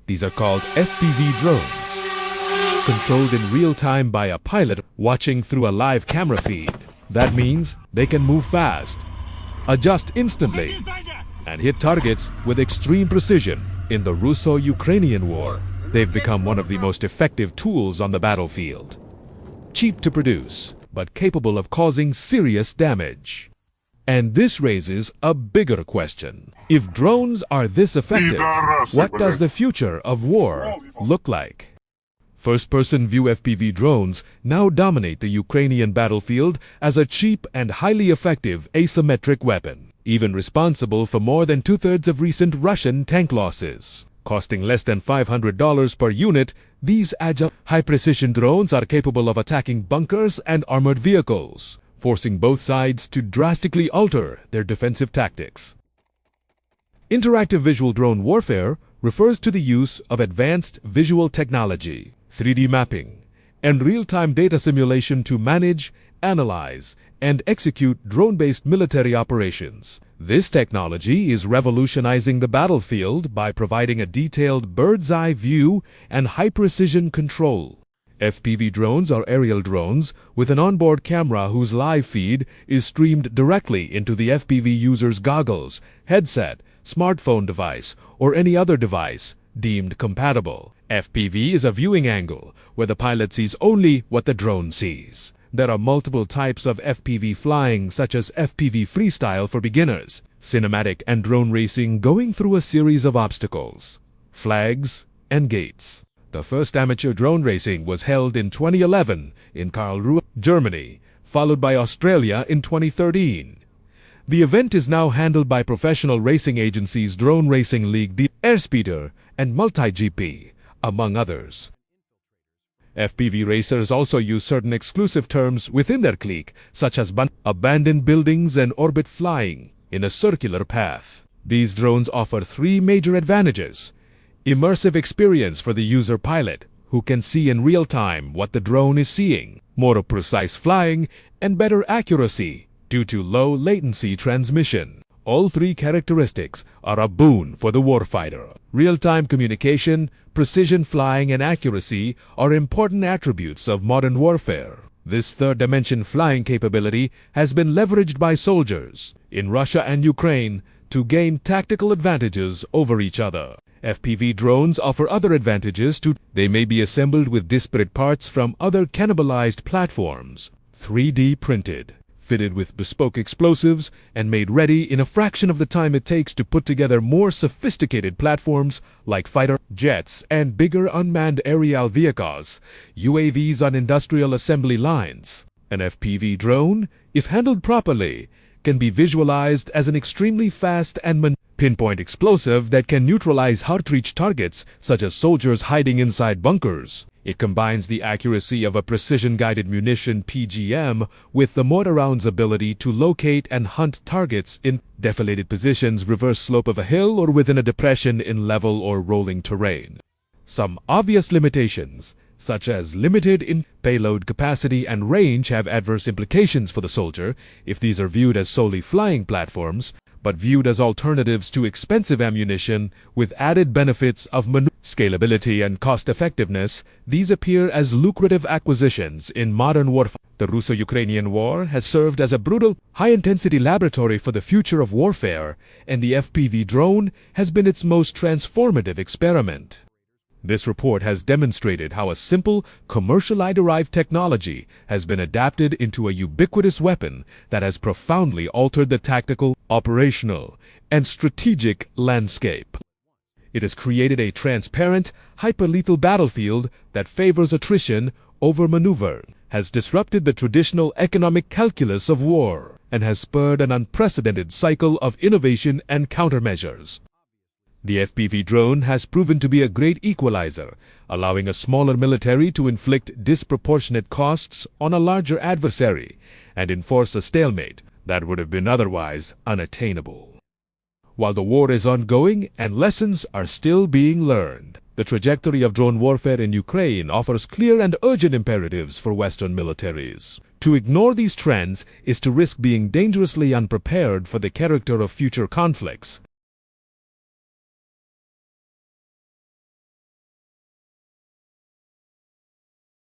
These are called FPV drones, controlled in real time by a pilot watching through a live camera feed. That means they can move fast, adjust instantly, and hit targets with extreme precision. In the Russo-Ukrainian War, they've become one of the most effective tools on the battlefield. Cheap to produce, but capable of causing serious damage. And this raises a bigger question. If drones are this effective, what does the future of war look like? First-person view FPV drones now dominate the Ukrainian battlefield as a cheap and highly effective asymmetric weapon, even responsible for more than two-thirds of recent Russian tank losses. Costing less than $500 per unit, these agile, high-precision drones are capable of attacking bunkers and armored vehicles, forcing both sides to drastically alter their defensive tactics. Interactive visual drone warfare refers to the use of advanced visual technology, 3D mapping, and real-time data simulation to manage, analyze, and execute drone-based military operations. This technology is revolutionizing the battlefield by providing a detailed bird's-eye view and high-precision control. FPV drones are aerial drones with an onboard camera whose live feed is streamed directly into the FPV user's goggles, headset, smartphone device, or any other device deemed compatible. FPV is a viewing angle where the pilot sees only what the drone sees. There are multiple types of FPV flying, such as FPV freestyle for beginners, cinematic and drone racing going through a series of obstacles, flags, and gates. The first amateur drone racing was held in 2011 in Karlsruhe, Germany, followed by Australia in 2013. The event is now handled by professional racing agencies Drone Racing League, Airspeeder, and MultiGP, among others. FPV racers also use certain exclusive terms within their clique, such as abandoned buildings and orbit flying in a circular path. These drones offer three major advantages: immersive experience for the user pilot, who can see in real time what the drone is seeing, more precise flying, and better accuracy due to low latency transmission. All three characteristics are a boon for the warfighter. Real-time communication, precision flying, and accuracy are important attributes of modern warfare. This third-dimension flying capability has been leveraged by soldiers in Russia and Ukraine to gain tactical advantages over each other. FPV drones offer other advantages too. They may be assembled with disparate parts from other cannibalized platforms, 3D printed, fitted with bespoke explosives, and made ready in a fraction of the time it takes to put together more sophisticated platforms like fighter jets and bigger unmanned aerial vehicles, UAVs on industrial assembly lines. An FPV drone, if handled properly, can be visualized as an extremely fast and pinpoint explosive that can neutralize hard-to-reach targets such as soldiers hiding inside bunkers. It combines the accuracy of a precision-guided munition (PGM) with the mortar round's ability to locate and hunt targets in deflated positions, reverse slope of a hill, or within a depression in level or rolling terrain. Some obvious limitations, such as limited payload capacity and range, have adverse implications for the soldier if these are viewed as solely flying platforms, but viewed as alternatives to expensive ammunition with added benefits of scalability and cost-effectiveness, these appear as lucrative acquisitions in modern warfare. The Russo-Ukrainian War has served as a brutal, high-intensity laboratory for the future of warfare, and the FPV drone has been its most transformative experiment. This report has demonstrated how a simple, commercially-derived technology has been adapted into a ubiquitous weapon that has profoundly altered the tactical, operational, and strategic landscape. It has created a transparent, hyperlethal battlefield that favors attrition over maneuver, has disrupted the traditional economic calculus of war, and has spurred an unprecedented cycle of innovation and countermeasures. The FPV drone has proven to be a great equalizer, allowing a smaller military to inflict disproportionate costs on a larger adversary and enforce a stalemate that would have been otherwise unattainable. While the war is ongoing and lessons are still being learned, the trajectory of drone warfare in Ukraine offers clear and urgent imperatives for Western militaries. To ignore these trends is to risk being dangerously unprepared for the character of future conflicts.